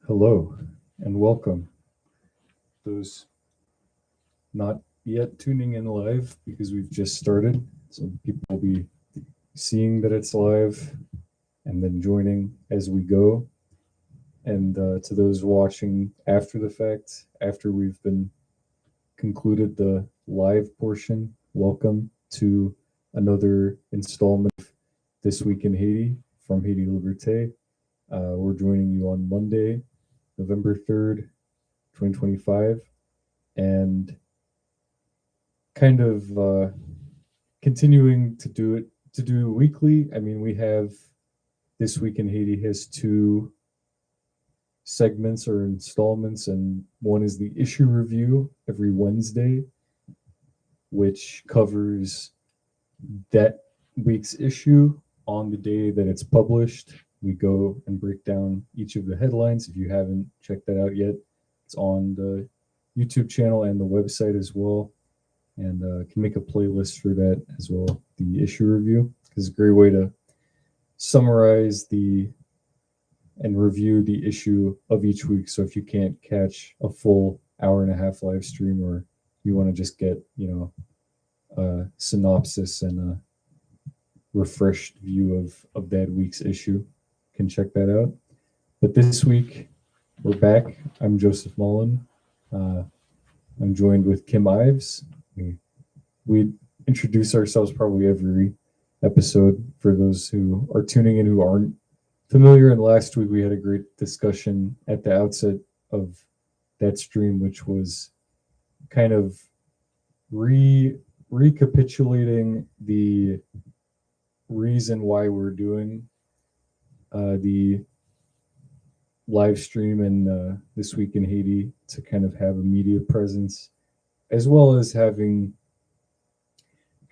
Hello and welcome. Those not yet tuning in live because we've just started, so people will be seeing that it's live and then joining as we go. And to those watching after the fact, after we've been concluded the live portion, welcome to another installment of This Week in Haiti from Haiti Liberté. We're joining you on Monday, November 3rd, 2025, and kind of continuing to do weekly. I mean, we have This Week in Haiti has two segments or installments, and one is the issue review every Wednesday, which covers that week's issue on the day that it's published. We go and break down each of the headlines. If you haven't checked that out yet, it's on the YouTube channel and the website as well, and can make a playlist for that as well, the issue review, because it's a great way to summarize and review the issue of each week. So if you can't catch a full hour and a half live stream, or you want to just get a synopsis and a refreshed view of that week's issue, can check that out. But this week we're back. I'm Joseph Mullen. I'm joined with Kim Ives. We introduce ourselves probably every episode for those who are tuning in who aren't familiar. And last week we had a great discussion at the outset of that stream, which was kind of recapitulating the reason why we're doing the live stream and This Week in Haiti, to kind of have a media presence, as well as having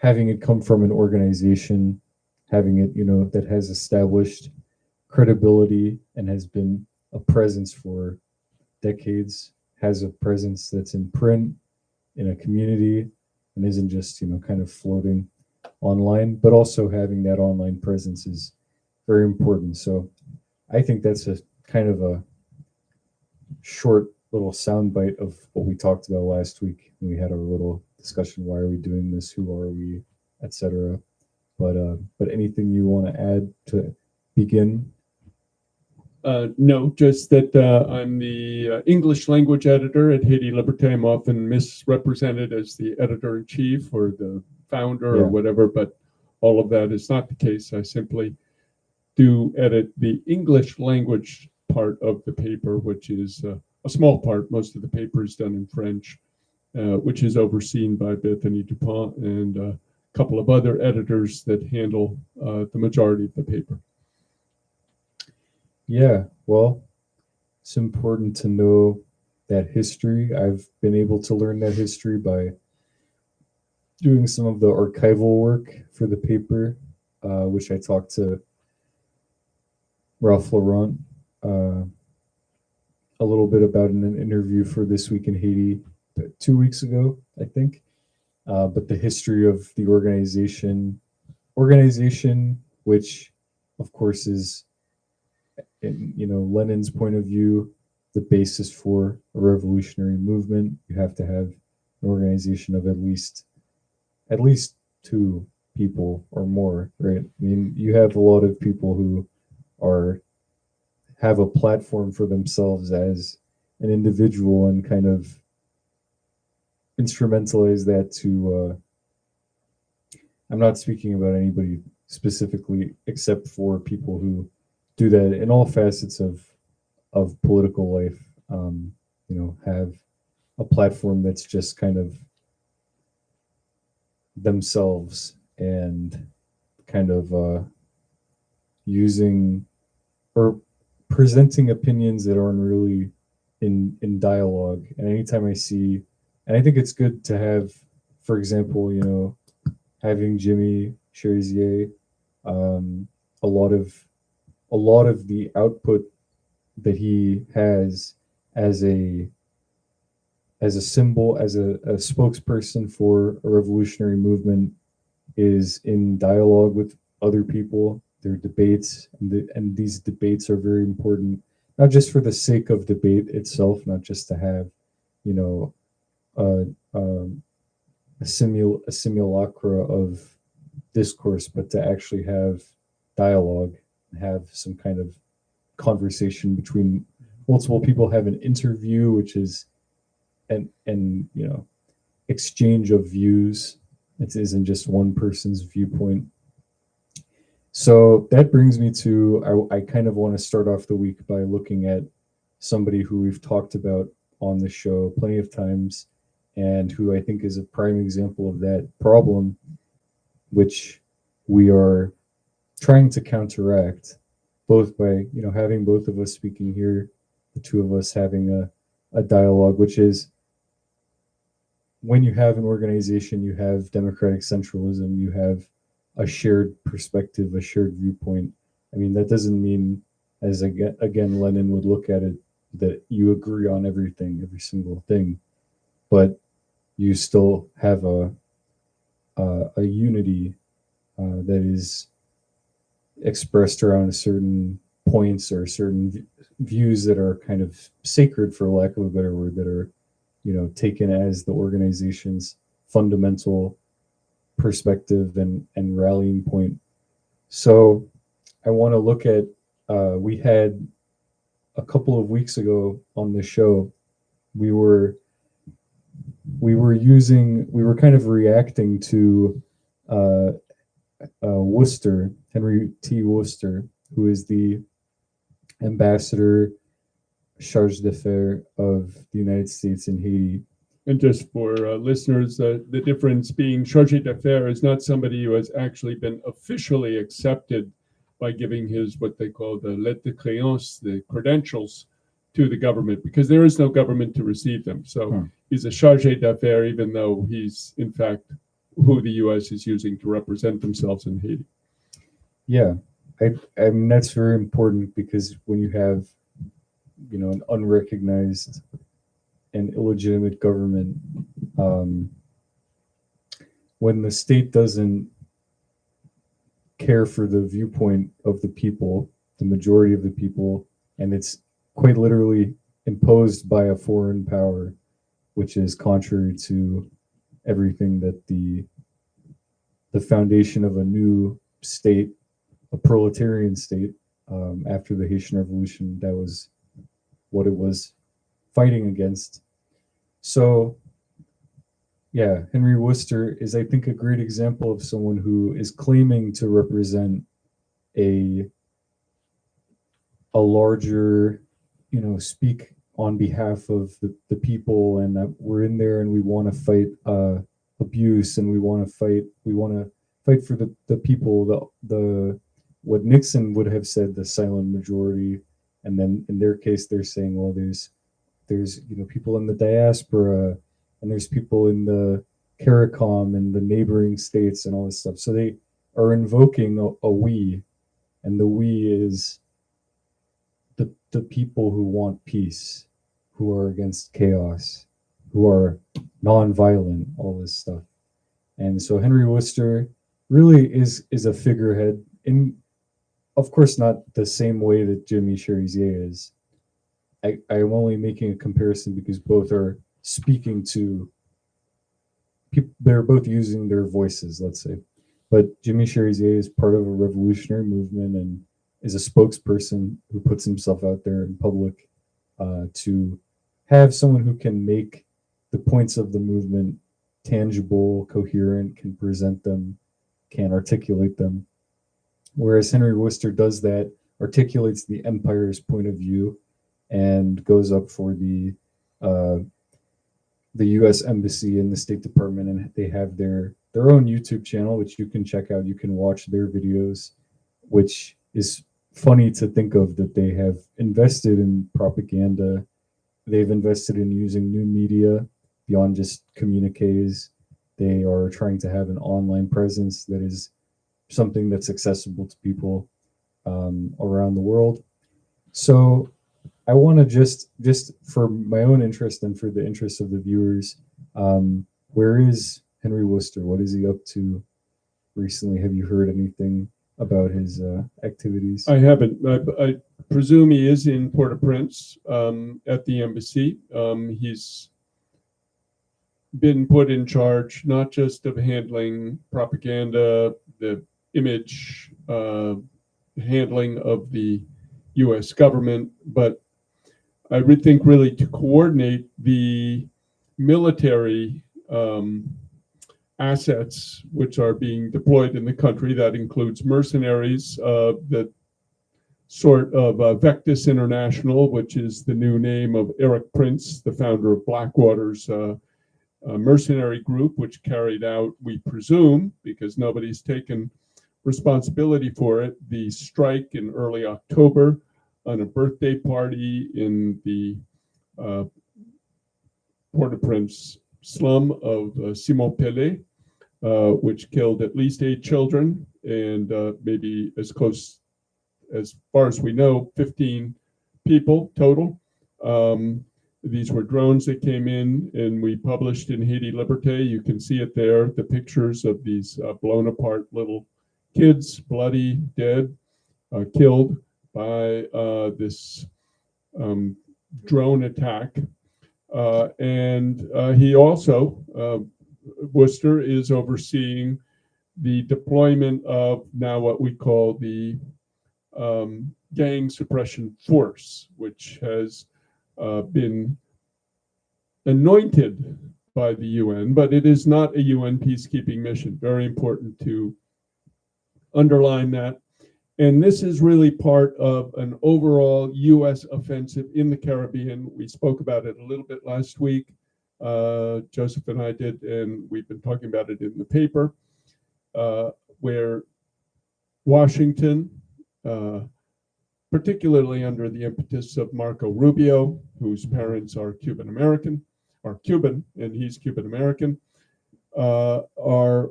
it come from an organization, having it that has established credibility and has been a presence for decades, has a presence that's in print, in a community, and isn't just kind of floating online, but also having that online presence is very important. So I think that's a kind of a short little soundbite of what we talked about last week when we had our little discussion. Why are we doing this? Who are we? Etc. But anything you want to add to begin? No, just that I'm the English language editor at Haiti Liberté. I'm often misrepresented as the editor-in-chief or the founder or whatever, but all of that is not the case. I simply do edit the English language part of the paper, which is a small part. Most of the paper is done in French, which is overseen by Bethany Dupont and a couple of other editors that handle the majority of the paper. Yeah, well, it's important to know that history. I've been able to learn that history by doing some of the archival work for the paper, which I talked to Ralph Laurent a little bit about in an interview for This Week in Haiti 2 weeks ago, I think. But the history of the organization, which of course is, in Lenin's point of view, the basis for a revolutionary movement. You have to have an organization of at least two people or more, right? I mean, you have a lot of people who have a platform for themselves as an individual and kind of instrumentalize that to I'm not speaking about anybody specifically, except for people who do that in all facets of political life. Have a platform that's just kind of themselves and kind of using or presenting opinions that aren't really in dialogue. And anytime I see, and I think it's good to have, for example, having Jimmy Cherizier, a lot of the output that he has as a symbol, as a spokesperson for a revolutionary movement, is in dialogue with other people. There are debates, and these debates are very important not just for the sake of debate itself, not just to have, you know, a, a simulacra of discourse, but to actually have dialogue, have some kind of conversation between multiple people, have an interview, which is and you know, exchange of views. It isn't just one person's viewpoint. So that brings me to I kind of want to start off the week by looking at somebody who we've talked about on the show plenty of times, and who I think is a prime example of that problem, which we are trying to counteract, both by, you know, having both of us speaking here, the two of us having a dialogue, which is, when you have an organization, you have democratic centralism, you have a shared perspective, a shared viewpoint. I mean, that doesn't mean, as again Lenin would look at it, that you agree on everything, every single thing, but you still have a unity that is expressed around certain points or certain views that are kind of sacred, for lack of a better word, that are, you know, taken as the organization's fundamental perspective and rallying point. So I want to look at, we had a couple of weeks ago on the show, we were kind of reacting to Wooster, Henry T. Wooster, who is the ambassador Chargé d'affaires of the United States in Haiti. And just for listeners, the difference being Chargé d'affaires is not somebody who has actually been officially accepted by giving his, what they call the lettre de créance, the credentials to the government, because there is no government to receive them. So he's a Chargé d'affaires, even though he's in fact who the U.S. is using to represent themselves in Haiti. Yeah, I mean, that's very important, because when you have, you know, an unrecognized and illegitimate government, when the state doesn't care for the viewpoint of the people, the majority of the people, and it's quite literally imposed by a foreign power, which is contrary to everything that the foundation of a new state, a proletarian state, after the Haitian Revolution, that was what it was fighting against. So yeah, Henry Wooster is, I think, a great example of someone who is claiming to represent a larger, you know, speak on behalf of the people, and that we're in there and we want to fight abuse, and we want to fight for the people, the what Nixon would have said, the silent majority. And then in their case, they're saying, well, there's you know, people in the diaspora, and there's people in the CARICOM and the neighboring states and all this stuff. So they are invoking a we, and the we is the people who want peace, who are against chaos, who are non-violent, all this stuff. And so Henry Wooster really is a figurehead, in, of course, not the same way that Jimmy Cherizier is. I am only making a comparison because both are speaking to people. They're both using their voices, let's say. But Jimmy Cherizier is part of a revolutionary movement and is a spokesperson who puts himself out there in public to have someone who can make the points of the movement tangible, coherent, can present them, can articulate them. Whereas Henry Wooster does that, articulates the empire's point of view, and goes up for the U.S. Embassy and the State Department, and they have their own YouTube channel, which you can check out. You can watch their videos, which is funny to think of, that they have invested in propaganda. They've invested in using new media beyond just communiques. They are trying to have an online presence that is something that's accessible to people around the world. So I want to just for my own interest and for the interest of the viewers, where is Henry Wooster? What is he up to recently? Have you heard anything about his activities? I haven't. I presume he is in Port-au-Prince at the embassy. He's been put in charge not just of handling propaganda, the image handling of the U.S. government, but I would think really to coordinate the military assets which are being deployed in the country. That includes mercenaries, the sort of Vectis International, which is the new name of Eric Prince, the founder of Blackwater's mercenary group, which carried out, we presume, because nobody's taken responsibility for it, the strike in early October on a birthday party in the Port-au-Prince slum of Simon Pelé, which killed at least 8 children and maybe as far as we know, 15 people total. These were drones that came in, and we published in Haïti Liberté. You can see it there, the pictures of these blown apart little kids, bloody, dead, killed by this drone attack. And he also, Wooster, is overseeing the deployment of now what we call the gang suppression force, which has been anointed by the UN, but it is not a UN peacekeeping mission. Very important to underline that. And this is really part of an overall US offensive in the Caribbean. We spoke about it a little bit last week. Joseph and I did, and we've been talking about it in the paper, where Washington, particularly under the impetus of Marco Rubio, whose parents are Cuban, and he's Cuban American, are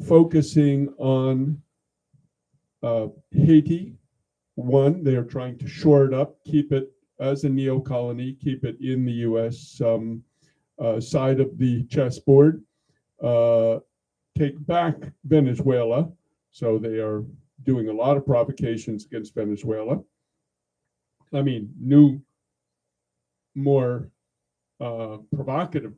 focusing on Haiti. One, they are trying to shore it up, keep it as a neo-colony, keep it in the U.S. Side of the chessboard, take back Venezuela. So they are doing a lot of provocations against Venezuela. I mean, new, more provocative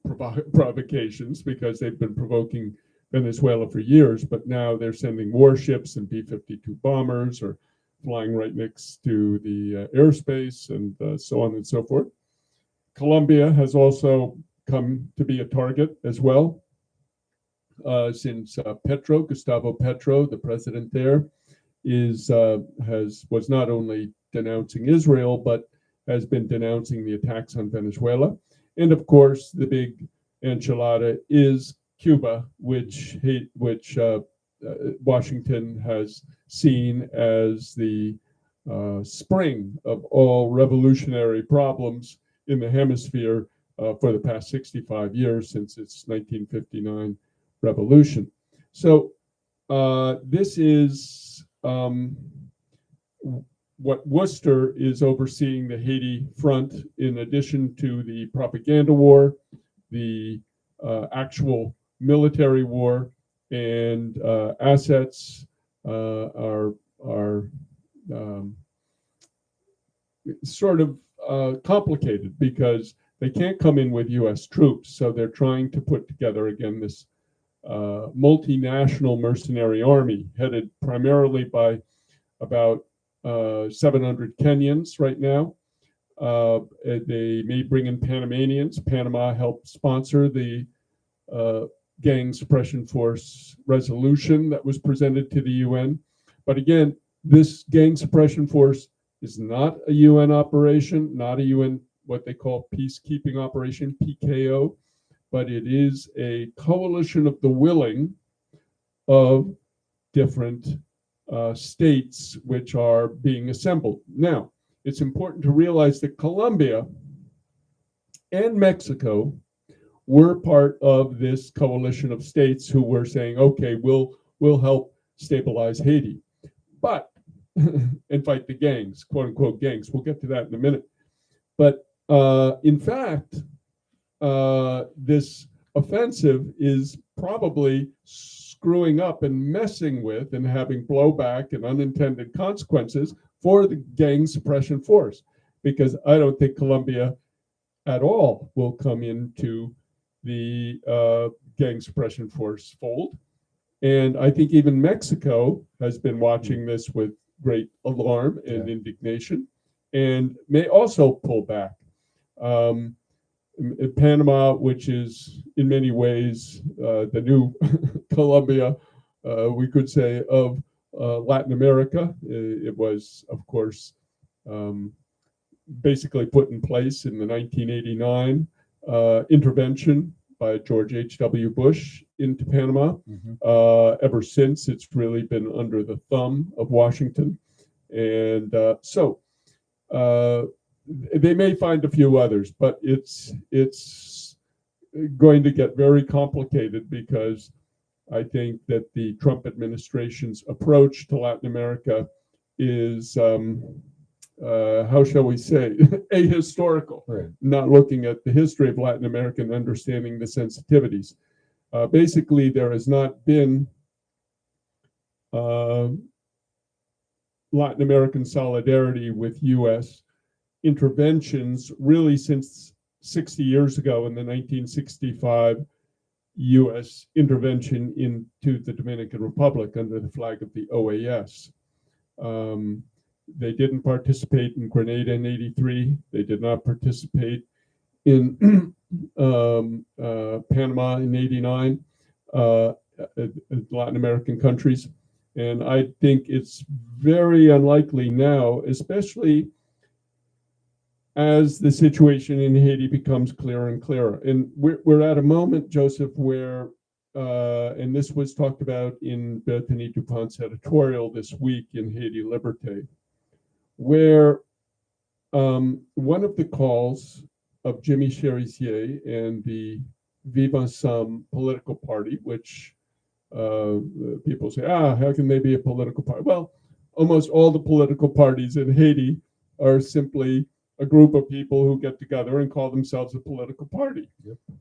provocations, because they've been provoking Venezuela for years, but now they're sending warships and B-52 bombers or flying right next to the airspace and so on and so forth. Colombia has also come to be a target as well, since Gustavo Petro, the president there, was not only denouncing Israel, but has been denouncing the attacks on Venezuela. And of course, the big enchilada is Cuba, which Washington has seen as the spring of all revolutionary problems in the hemisphere for the past 65 years, since its 1959 revolution. So this is what Wooster is overseeing the Haiti front, in addition to the propaganda war, the actual military war, and assets are sort of complicated because they can't come in with U.S. troops. So they're trying to put together, again, this multinational mercenary army headed primarily by about 700 Kenyans right now. They may bring in Panamanians. Panama helped sponsor the gang suppression force resolution that was presented to the UN. But again, this gang suppression force is not a UN operation, not a UN, what they call peacekeeping operation, PKO, but it is a coalition of the willing of different states which are being assembled. Now, it's important to realize that Colombia and Mexico were part of this coalition of states who were saying, okay, we'll help stabilize Haiti, but and fight the gangs, quote unquote gangs. We'll get to that in a minute. But in fact, this offensive is probably screwing up and messing with and having blowback and unintended consequences for the gang suppression force. Because I don't think Colombia at all will come into the gang suppression force fold. And I think even Mexico has been watching this with great alarm and indignation and may also pull back. Panama, which is in many ways the new Colombia, we could say, of Latin America. It was, of course, basically put in place in the 1989 intervention by George H.W. Bush into Panama. Ever since, it's really been under the thumb of Washington. And so they may find a few others, but it's going to get very complicated because I think that the Trump administration's approach to Latin America is, how shall we say, ahistorical, not looking at the history of Latin America and understanding the sensitivities. Basically, there has not been Latin American solidarity with U.S. interventions really since 60 years ago in the 1965 U.S. intervention into the Dominican Republic under the flag of the OAS. They didn't participate in Grenada in '83. They did not participate in Panama in '89, Latin American countries. And I think it's very unlikely now, especially as the situation in Haiti becomes clearer and clearer. And we're at a moment, Joseph, where, and this was talked about in Bertini Dupont's editorial this week in Haïti Liberté, where one of the calls of Jimmy Cherizier and the Vivre Ensemble political party, which people say, how can they be a political party? Well, almost all the political parties in Haiti are simply a group of people who get together and call themselves a political party.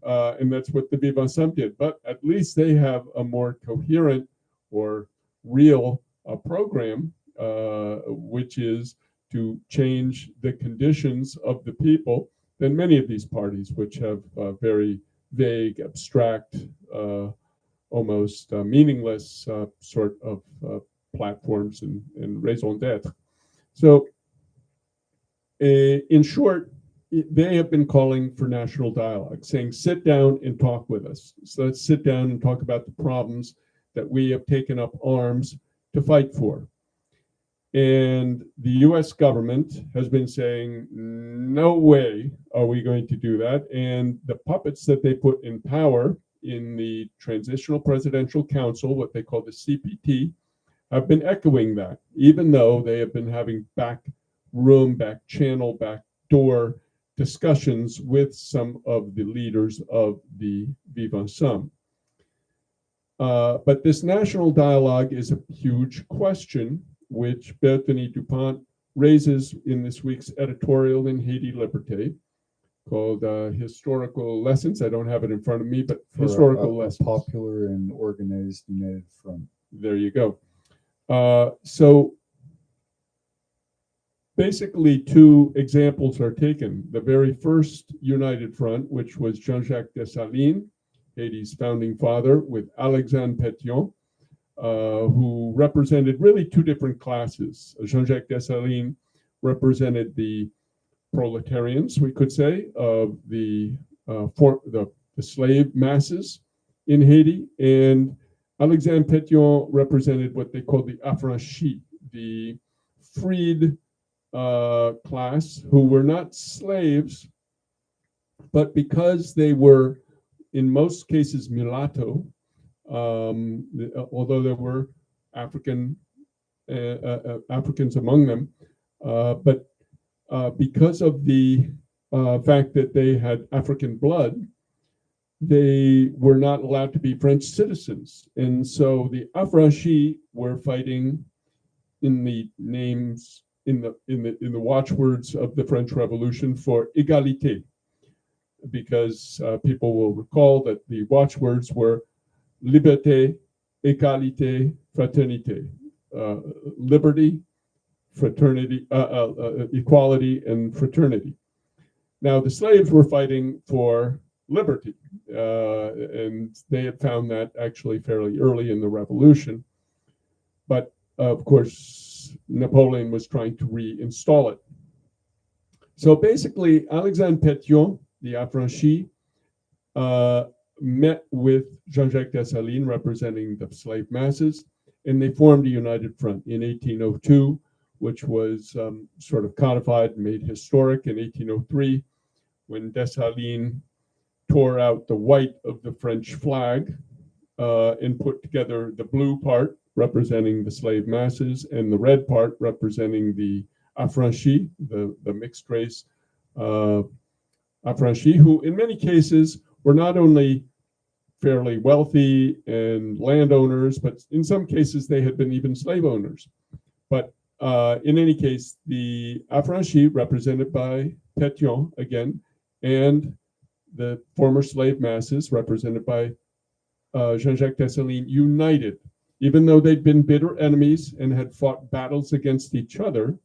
And that's what the Vivre Ensemble did. But at least they have a more coherent or real program, which is to change the conditions of the people than many of these parties, which have very vague, abstract, almost meaningless sort of platforms and raison d'etre. So in short, they have been calling for national dialogue, saying, sit down and talk with us. So let's sit down and talk about the problems that we have taken up arms to fight for. And the US government has been saying, no way are we going to do that. And the puppets that they put in power in the Transitional Presidential Council, what they call the CPT, have been echoing that, even though they have been having back channel, back door discussions with some of the leaders of the Vivre Ensemble. But this national dialogue is a huge question, which Bertini Dupont raises in this week's editorial in Haïti Liberté, called Historical Lessons. I don't have it in front of me, but for Historical Lessons. Popular and organized United Front. There you go. So basically, two examples are taken. The very first United Front, which was Jean-Jacques Dessalines, Haiti's founding father, with Alexandre Pétion, who represented really two different classes. Jean-Jacques Dessalines represented the proletarians, we could say, of the slave masses in Haiti, and Alexandre Pétion represented what they called the affranchis, the freed class who were not slaves, but because they were in most cases mulatto, although there were Africans among them, but because of the fact that they had African blood, they were not allowed to be French citizens, and so the affranchis were fighting in the names in the watchwords of the French Revolution for égalité, because people will recall that the watchwords were liberté, égalité, fraternité, liberty, fraternity, equality, and fraternity. Now, the slaves were fighting for liberty, and they had found that actually fairly early in the revolution. But of course, Napoleon was trying to reinstall it. So basically, Alexandre Pétion, the affranchi, met with Jean-Jacques Dessalines, representing the slave masses, and they formed a united front in 1802, which was sort of codified and made historic in 1803, when Dessalines tore out the white of the French flag and put together the blue part representing the slave masses and the red part representing the affranchi, the mixed race affranchi, who in many cases were not only fairly wealthy and landowners, but in some cases they had been even slave owners. But in any case, the affranchi, represented by Pétion again, and the former slave masses, represented by Jean-Jacques Dessalines, united. Even though they'd been bitter enemies and had fought battles against each other,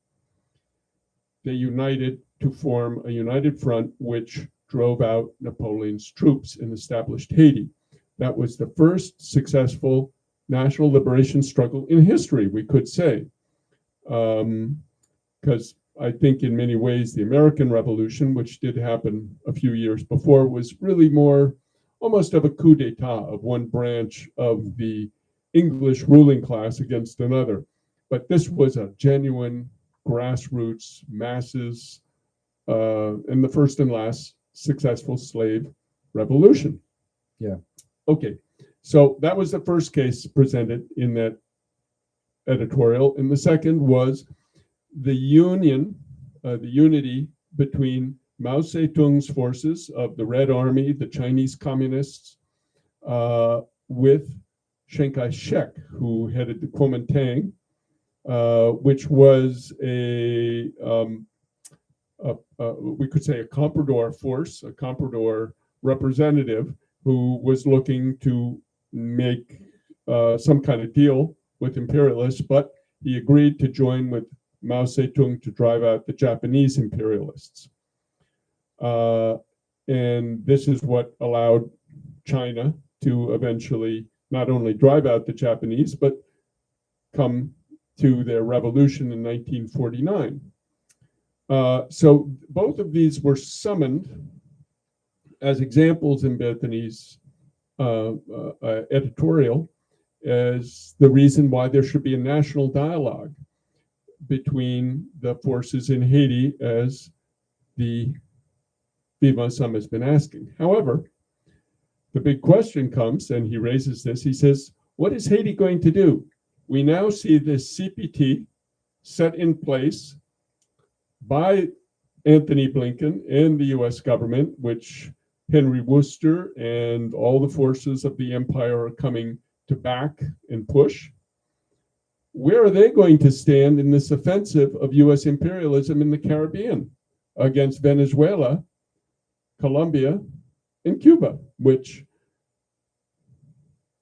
they united to form a united front which drove out Napoleon's troops and established Haiti. That was the first successful national liberation struggle in history, we could say. Because I think in many ways the American Revolution, which did happen a few years before, was really more almost of a coup d'etat of one branch of the English ruling class against another. But this was a genuine grassroots, masses, and the first and last successful slave revolution. Yeah. Okay, so that was the first case presented in that editorial. And the second was the unity between Mao Zedong's forces of the Red Army, the Chinese communists, with Chiang Kai-shek, who headed the Kuomintang, which was we could say a comprador force, a comprador representative who was looking to make some kind of deal with imperialists, but he agreed to join with Mao Zedong to drive out the Japanese imperialists. And this is what allowed China to eventually not only drive out the Japanese, but come to their revolution in 1949. So both of these were summoned as examples in Bethany's editorial as the reason why there should be a national dialogue between the forces in Haiti, as the Vivant Ensemble has been asking. However, the big question comes, and he raises this, he says, what is Haiti going to do? We now see this CPT set in place by Anthony Blinken and the US government, which Henry Wooster and all the forces of the empire are coming to back and push. Where are they going to stand in this offensive of US imperialism in the Caribbean against Venezuela, Colombia, and Cuba, which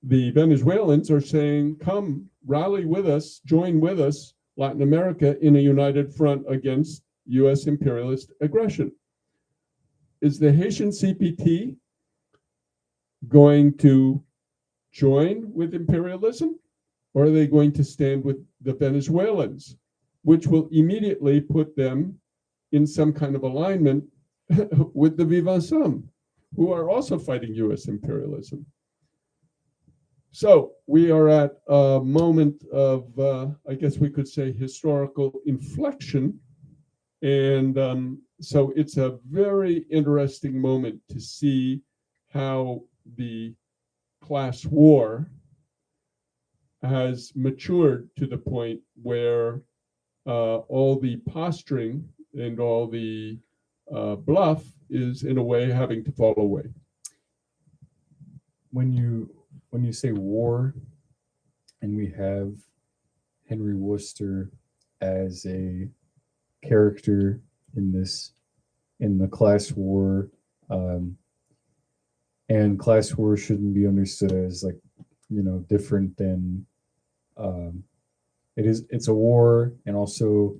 the Venezuelans are saying, come rally with us, join with us, Latin America, in a united front against US imperialist aggression. Is the Haitian CPT going to join with imperialism, or are they going to stand with the Venezuelans, which will immediately put them in some kind of alignment with the Vivant Ensemble, who are also fighting US imperialism? So we are at a moment of, I guess we could say, historical inflection. And so it's a very interesting moment to see how the class war has matured to the point where all the posturing and all the bluff is in a way having to fall away. When you say war, and we have Henry Wooster as a character in the class war, and class war shouldn't be understood as like different than um, it's a war, and also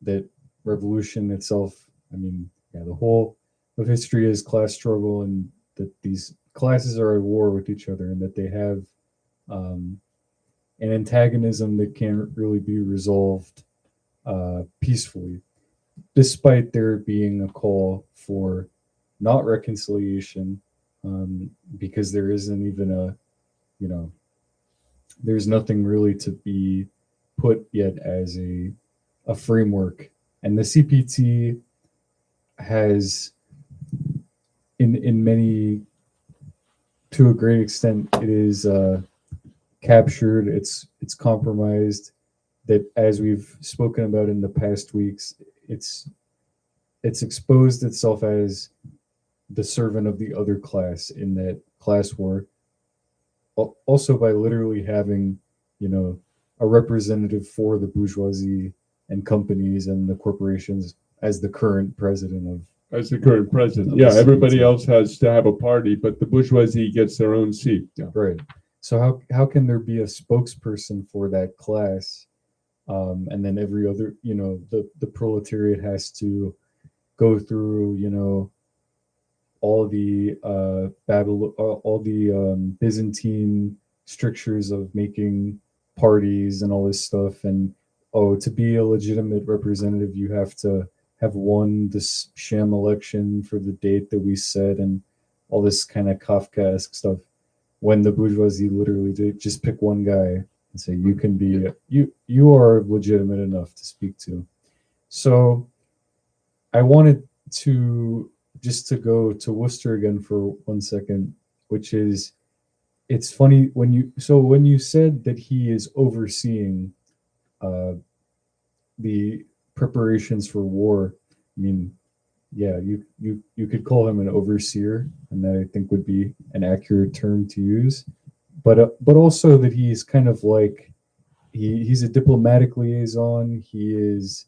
that revolution itself. I mean, yeah, the whole of history is class struggle, and that these classes are at war with each other, and that they have um, an antagonism that can't really be resolved peacefully, despite there being a call for not reconciliation, because there isn't even you know, there's nothing really to be put yet as a framework. And the CPT has, in many, to a great extent, it is captured. It's compromised. That, as we've spoken about in the past weeks, it's exposed itself as the servant of the other class in that class war. Also, by literally having, a representative for the bourgeoisie and companies and the corporations as the current president of. As the current president. Of Yeah, the everybody CPT. else has to have a party, but the bourgeoisie gets their own seat. Yeah. Right. So how can there be a spokesperson for that class, and then every other, the proletariat has to go through, all the all the Byzantine strictures of making parties and all this stuff, and to be a legitimate representative, you have to have won this sham election for the date that we set, and all this kind of Kafkaesque stuff. When the bourgeoisie literally just pick one guy and say you can be you are legitimate enough to speak to. So I wanted to just to go to Wooster again for 1 second, which is, it's funny when you said that he is overseeing the preparations for war. I mean, yeah, you could call him an overseer, and that I think would be an accurate term to use. But also that he's kind of like he's a diplomatic liaison. He is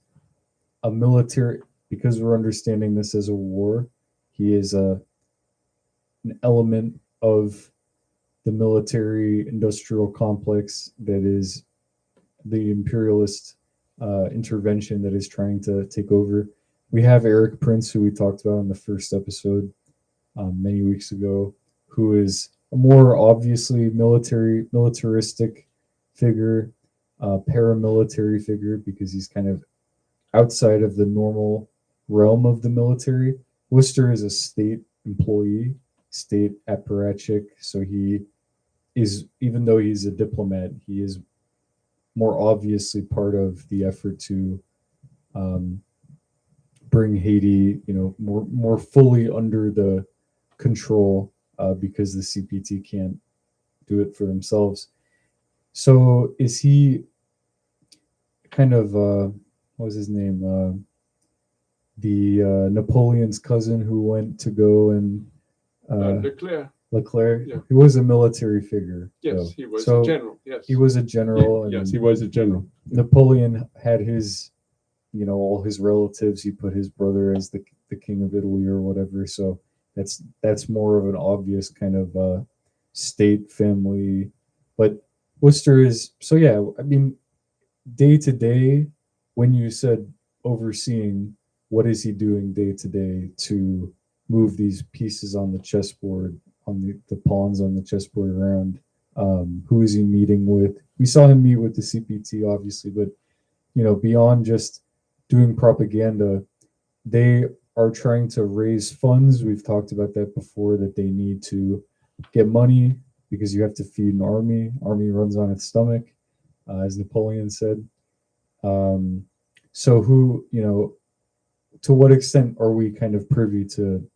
a military, because we're understanding this as a war. He is an element of the military industrial complex that is the imperialist intervention that is trying to take over. We have Eric Prince, who we talked about in the first episode many weeks ago, who is a more obviously militaristic figure, paramilitary figure, because he's kind of outside of the normal realm of the military. Wooster is a state employee, state apparatchik, so he is, even though he's a diplomat, he is more obviously part of the effort to bring Haiti, more fully under the control, because the CPT can't do it for themselves. So is he kind of what was his name? The Napoleon's cousin who went to go and Leclerc. Yeah. He was a military figure. Yes, though. he was So a general. Yes, he was a general. Yes, and he was a general. Napoleon had his, all his relatives. He put his brother as the king of Italy or whatever. So that's more of an obvious kind of state family. But Worcester is, so yeah. I mean, day to day, when you said overseeing, what is he doing day to day to move these pieces on the chessboard, on the pawns on the chessboard around? Who is he meeting with? We saw him meet with the CPT, obviously, but beyond just doing propaganda, they are trying to raise funds. We've talked about that before, that they need to get money because you have to feed an army. Army runs on its stomach, as Napoleon said. So to what extent are we kind of privy to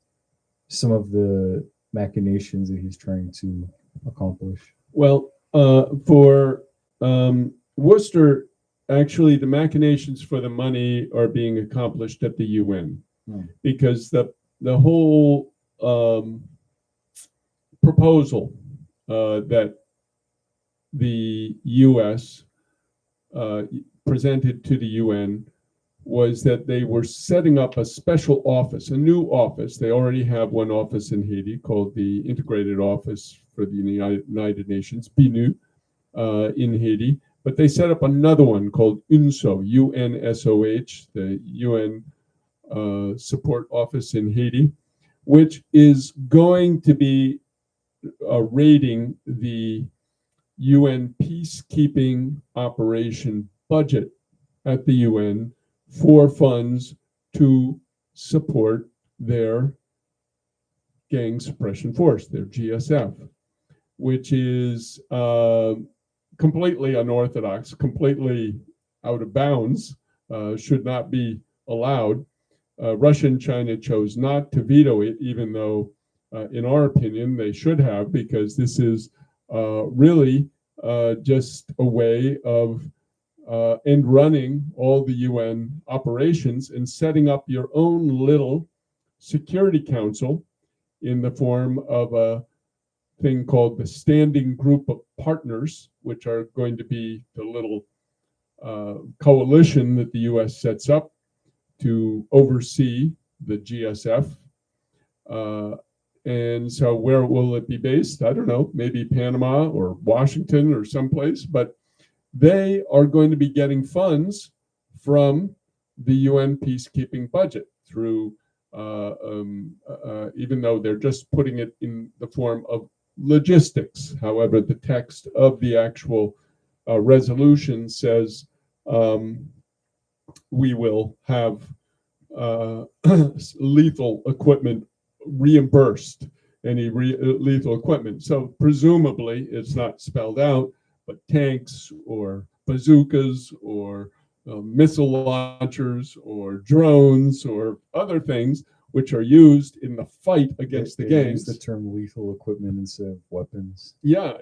some of the machinations that he's trying to accomplish? Well, for Worcester, actually, the machinations for the money are being accomplished at the UN, because the whole proposal that the U.S. Presented to the UN was that they were setting up a special office, a new office. They already have one office in Haiti called the Integrated Office for the United Nations, BNU, in Haiti. But they set up another one called UNSO, UNSOH, the UN Support Office in Haiti, which is going to be raiding the UN peacekeeping operation budget at the UN for funds to support their gang suppression force, their GSF, which is completely unorthodox, completely out of bounds, should not be allowed. Russia and China chose not to veto it, even though, in our opinion, they should have, because this is really just a way of end running all the UN operations and setting up your own little Security Council in the form of a thing called the Standing Group of Partners, which are going to be the little coalition that the US sets up to oversee the GSF. And so where will it be based? I don't know, maybe Panama or Washington or someplace, but they are going to be getting funds from the UN peacekeeping budget through, even though they're just putting it in the form of logistics. However, the text of the actual resolution says we will have lethal equipment reimbursed, any lethal equipment. So presumably, it's not spelled out, but tanks or bazookas or missile launchers or drones or other things which are used in the fight against the gangs. Use the term lethal equipment instead of weapons. Yeah,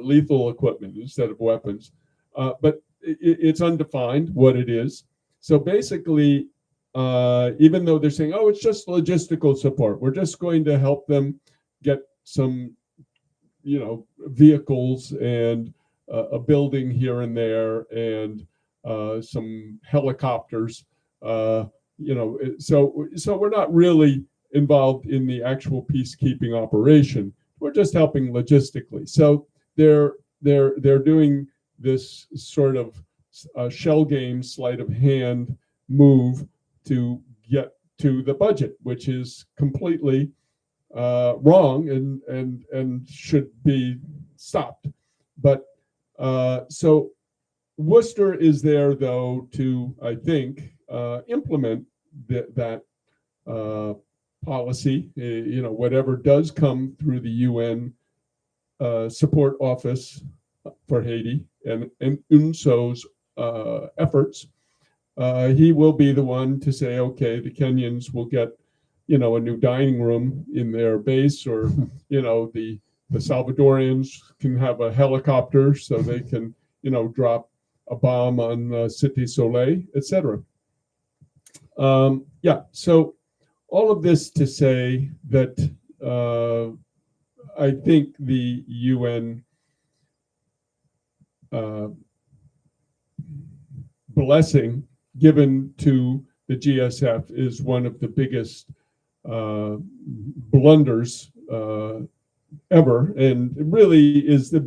lethal equipment instead of weapons. But it's undefined what it is. So basically, even though they're saying, oh, it's just logistical support, we're just going to help them get some, vehicles and a building here and there and some helicopters, so we're not really involved in the actual peacekeeping operation. We're just helping logistically. So they're doing this sort of shell game, sleight of hand move to get to the budget, which is completely wrong and should be stopped. But so Wooster is there, though, to, I think, implement that policy. Whatever does come through the UN support office for Haiti and UNSO's efforts, he will be the one to say, okay, the Kenyans will get, a new dining room in their base, or, the Salvadorians can have a helicopter so they can, drop a bomb on Cité Soleil, etc. So all of this to say that I think the UN blessing given to the GSF is one of the biggest blunders ever, and it really is a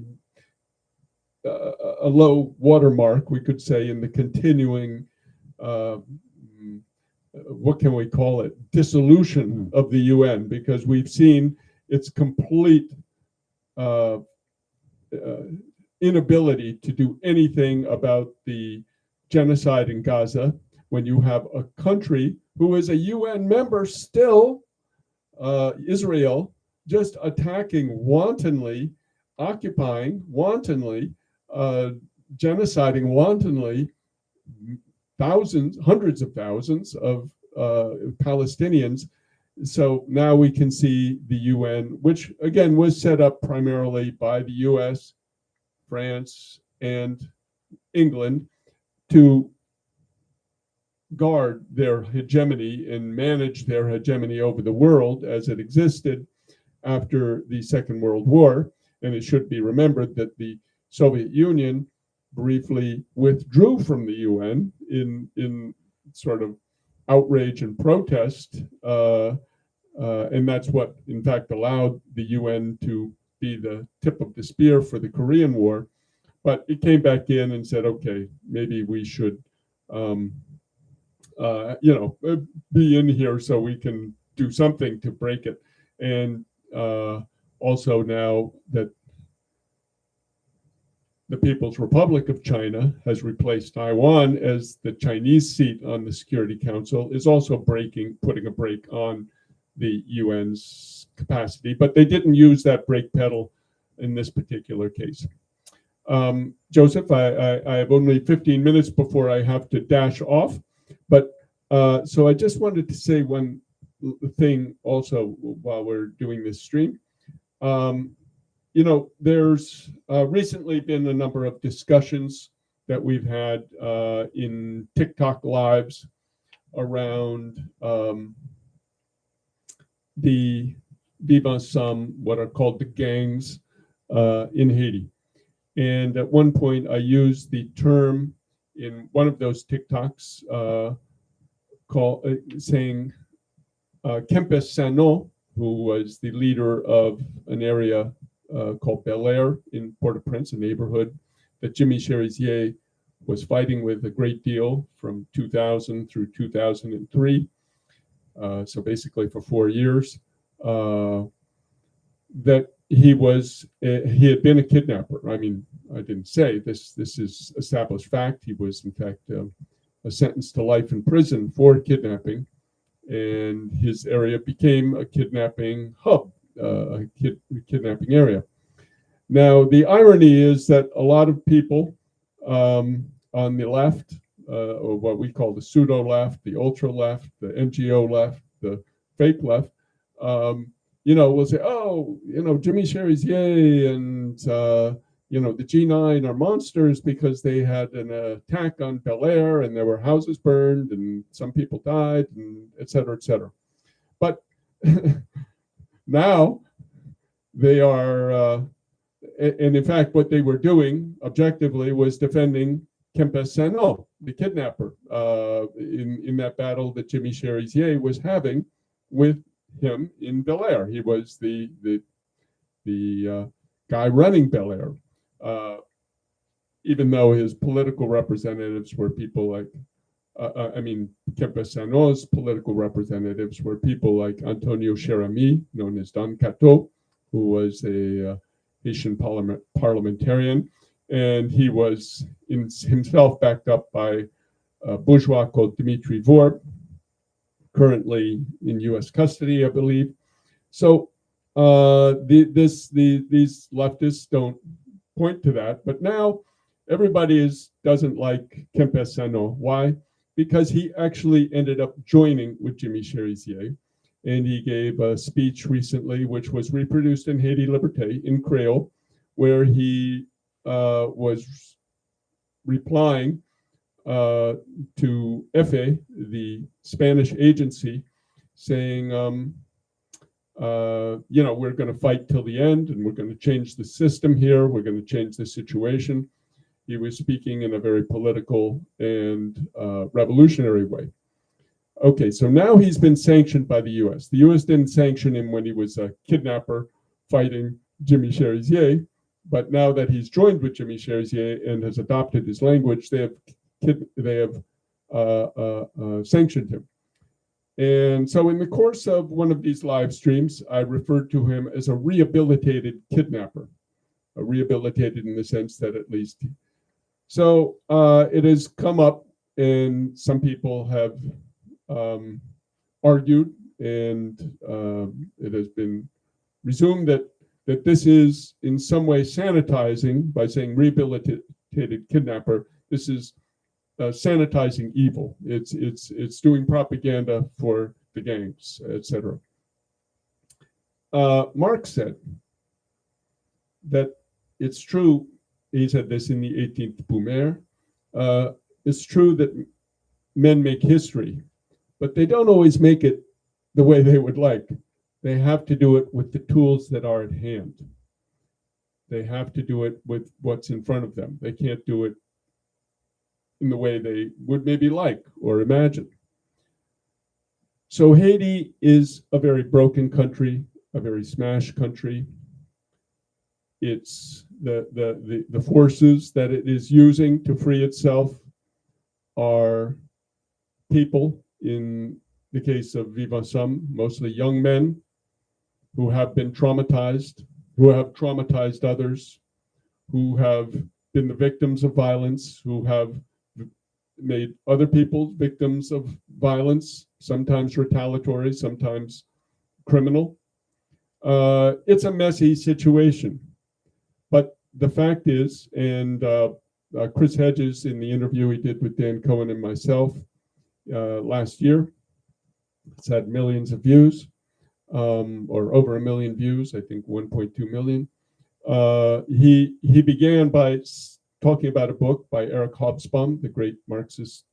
low watermark, we could say, in the continuing, what can we call it, dissolution of the UN, because we've seen its complete inability to do anything about the genocide in Gaza, when you have a country who is a UN member still, Israel, just attacking wantonly, occupying wantonly, genociding wantonly thousands, hundreds of thousands of Palestinians. So now we can see the UN, which again was set up primarily by the US, France, and England to guard their hegemony and manage their hegemony over the world as it existed after the Second World War. And it should be remembered that the Soviet Union briefly withdrew from the UN in sort of outrage and protest, and that's what, in fact, allowed the UN to be the tip of the spear for the Korean War. But it came back in and said, okay, maybe we should, be in here so we can do something to break it. And also now that the People's Republic of China has replaced Taiwan as the Chinese seat on the Security Council, is also putting a brake on the UN's capacity. But they didn't use that brake pedal in this particular case. Joseph, I have only 15 minutes before I have to dash off. But so I just wanted to say one thing also while we're doing this stream. There's recently been a number of discussions that we've had in TikTok lives around the vivant ensemble, what are called the gangs in Haiti. And at one point, I used the term in one of those TikToks saying Kempes Sano, who was the leader of an area called Bel Air in Port-au-Prince, a neighborhood that Jimmy Cherizier was fighting with a great deal from 2000 through 2003. So basically for 4 years, that he had been a kidnapper. I mean, I didn't say this is established fact. He was in fact sentenced to life in prison for kidnapping, and his area became a kidnapping hub, a kidnapping area. Now, the irony is that a lot of people on the left, or what we call the pseudo left, the ultra left, the NGO left, the fake left, will say, oh, Jimmy Cherizier and the G9 are monsters because they had an attack on Bel Air and there were houses burned and some people died, and et cetera, et cetera. But now they are, and in fact, what they were doing objectively was defending Kempes Sano, the kidnapper, in that battle that Jimmy Cherizier was having with him in Bel Air. He was the guy running Bel Air, even though his political representatives were people like, Kempes Sano's political representatives were people like Antonio Cherami, known as Don Cateau, who was a Haitian parliamentarian, and he was himself backed up by a bourgeois called Dimitri Vorb, currently in U.S. custody, I believe. So these leftists don't point to that, but now everybody doesn't like Kempes Sano. Why? Because he actually ended up joining with Jimmy Cherizier, and he gave a speech recently, which was reproduced in Haïti Liberté in Creole, where he was replying to EFE, the Spanish agency, saying, we're going to fight till the end, and we're going to change the system here. We're going to change the situation. He was speaking in a very political and revolutionary way. Okay, so now he's been sanctioned by the U.S. The U.S. didn't sanction him when he was a kidnapper fighting Jimmy Cherizier, but now that he's joined with Jimmy Cherizier and has adopted his language, they have sanctioned him. And so in the course of one of these live streams, I referred to him as a rehabilitated kidnapper, rehabilitated in the sense that at least. So it has come up, and some people have argued, and it has been resumed that this is in some way sanitizing by saying rehabilitated kidnapper. This is sanitizing evil. It's doing propaganda for the gangs, etc. Marx said that it's true. He said this in the 18th Brumaire. It's true that men make history, but they don't always make it the way they would like. They have to do it with the tools that are at hand. They have to do it with what's in front of them. They can't do it in the way they would maybe like or imagine. So Haiti is a very broken country, a very smashed country. It's the forces that it is using to free itself are people, in the case of Viva Sum, mostly young men who have been traumatized, who have traumatized others, who have been the victims of violence, who have made other people victims of violence, sometimes retaliatory, sometimes criminal. It's a messy situation. But the fact is, and Chris Hedges, in the interview he did with Dan Cohen and myself last year, it's had millions of views, or over 1 million views, I think 1.2 million. He began by talking about a book by Eric Hobsbawm, the great Marxist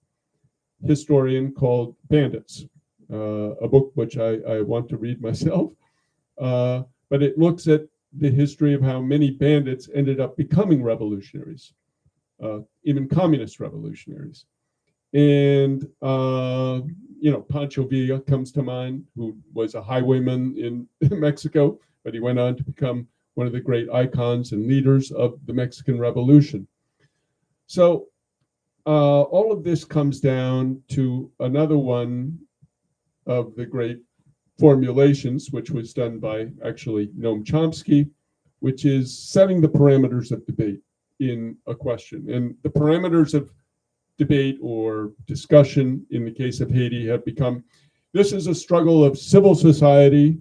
historian, called Bandits, a book which I want to read myself. But it looks at the history of how many bandits ended up becoming revolutionaries, even communist revolutionaries. And, Pancho Villa comes to mind, who was a highwayman in Mexico, but he went on to become one of the great icons and leaders of the Mexican Revolution. So all of this comes down to another one of the great formulations, which was done by actually Noam Chomsky, which is setting the parameters of debate in a question. And the parameters of debate or discussion in the case of Haiti have become, this is a struggle of civil society,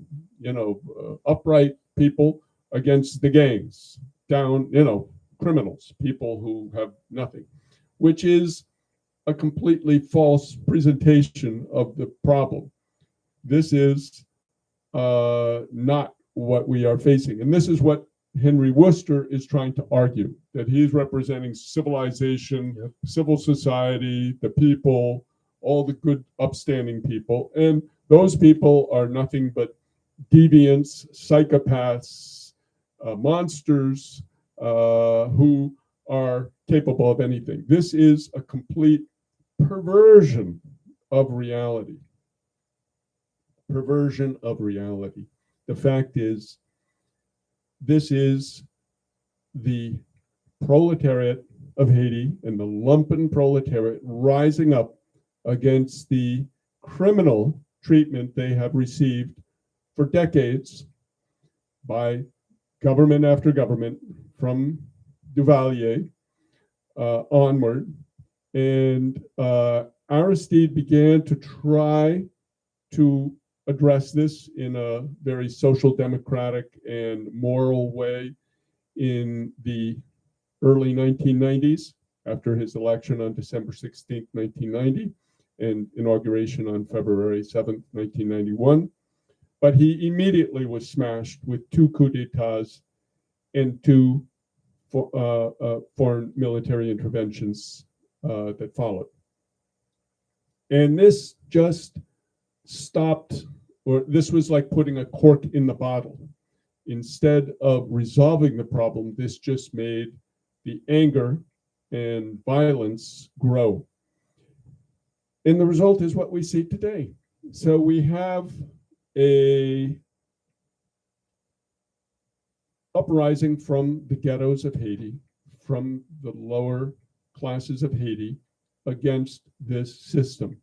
upright people against the gangs, down, criminals, people who have nothing, which is a completely false presentation of the problem. This is not what we are facing. And this is what Henry Wooster is trying to argue, that he's representing civilization, yep, civil society, the people, all the good, upstanding people. And those people are nothing but deviants, psychopaths, monsters who are capable of anything. This is a complete perversion of reality. Perversion of reality. The fact is, this is the proletariat of Haiti and the lumpen proletariat rising up against the criminal treatment they have received for decades by government after government from Duvalier onward. And Aristide began to try to address this in a very social democratic and moral way in the early 1990s, after his election on December 16th, 1990, and inauguration on February 7th, 1991. But he immediately was smashed with 2 coups d'etats and 2 foreign military interventions that followed. And this just stopped, or this was like putting a cork in the bottle. Instead of resolving the problem, this just made the anger and violence grow. And the result is what we see today. So we have a uprising from the ghettos of Haiti, from the lower classes of Haiti, against this system.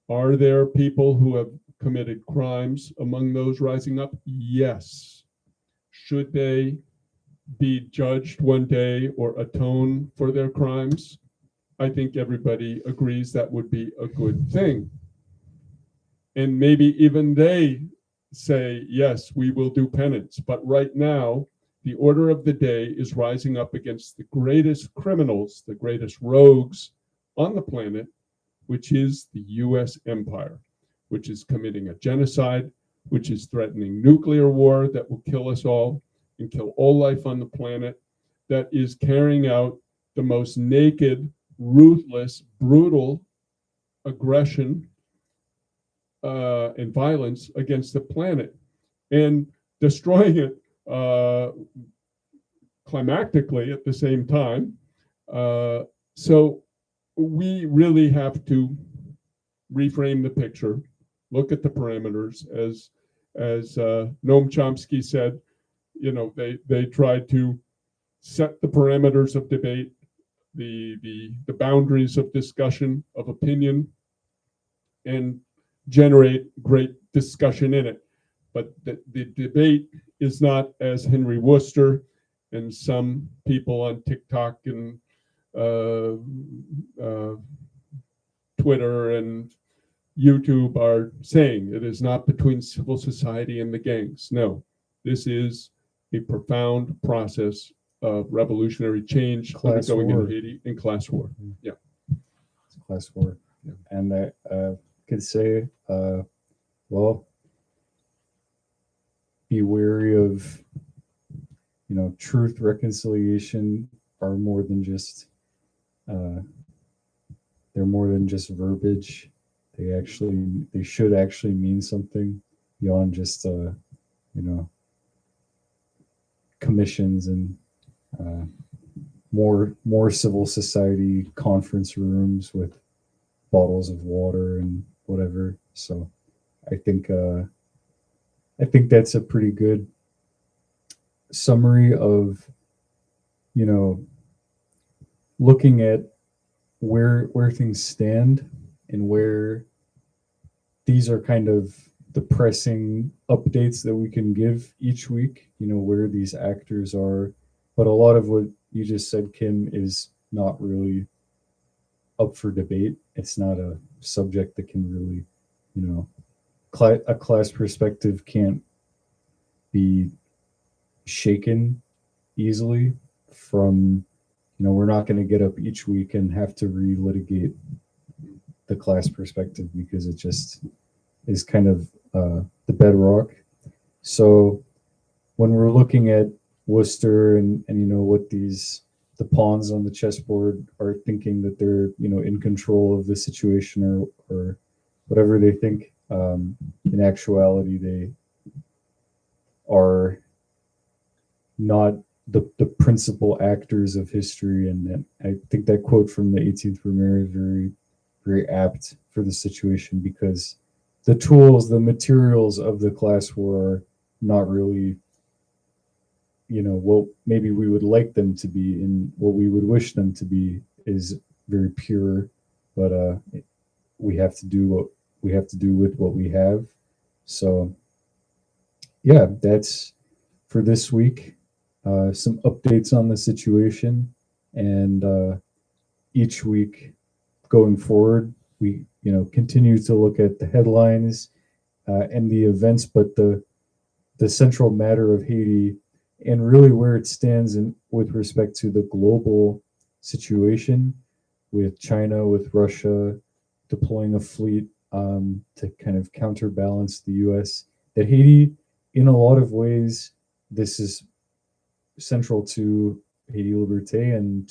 Are there people who have committed crimes among those rising up? Yes. Should they be judged one day or atone for their crimes? I think everybody agrees that would be a good thing. And maybe even they say, yes, we will do penance. But right now, the order of the day is rising up against the greatest criminals, the greatest rogues on the planet, which is the US empire, which is committing a genocide, which is threatening nuclear war that will kill us all and kill all life on the planet, that is carrying out the most naked, ruthless, brutal aggression and violence against the planet, and destroying it climactically at the same time. So we really have to reframe the picture, look at the parameters. As Noam Chomsky said, they tried to set the parameters of debate, the boundaries of discussion, of opinion, and generate great discussion in it. But the debate is not, as Henry Wooster and some people on TikTok and Twitter and YouTube are saying, it is not between civil society and the gangs. No, this is a profound process of revolutionary change undergoing in Haiti in class war. Yeah, it's class war. Yeah. And I could say, well, be wary of, truth, reconciliation are more than just, they're more than just verbiage. They should actually mean something beyond just, commissions and more civil society conference rooms with bottles of water and whatever. So I think that's a pretty good summary of, looking at where things stand and where these are kind of the pressing updates that we can give each week, where these actors are. But a lot of what you just said, Kim, is not really up for debate. It's not a subject that can really, a class perspective can't be shaken easily from, we're not going to get up each week and have to relitigate the class perspective because it just is kind of the bedrock. So when we're looking at Wooster and what the pawns on the chessboard are thinking that they're in control of the situation or whatever they think, in actuality they are not the principal actors of history. And I think that quote from the 18th Brumaire is very, very apt for the situation, because the tools, the materials of the class war are not really, what maybe we would like them to be, and what we would wish them to be is very pure, but we have to do what we have to do with what we have. So yeah, that's for this week. Some updates on the situation, and each week going forward, we continue to look at the headlines and the events, but the central matter of Haiti and really where it stands with respect to the global situation, with China, with Russia deploying a fleet to kind of counterbalance the U.S. That Haiti, in a lot of ways, this is central to Haiti Liberté and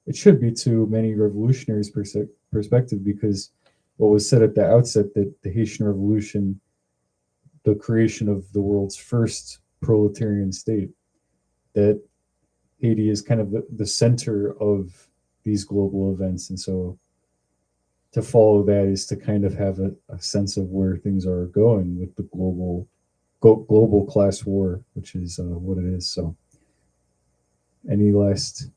it should be to many revolutionaries' perspective, because what was said at the outset, that the Haitian Revolution, the creation of the world's first proletarian state, that Haiti is kind of the center of these global events. And so to follow that is to kind of have a sense of where things are going with the global class war, which is what it is. So any last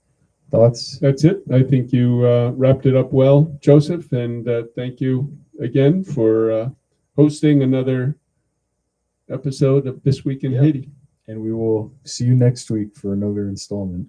thoughts? That's it. I think you wrapped it up well, Joseph, and thank you again for hosting another episode of This Week in Haiti. And we will see you next week for another installment.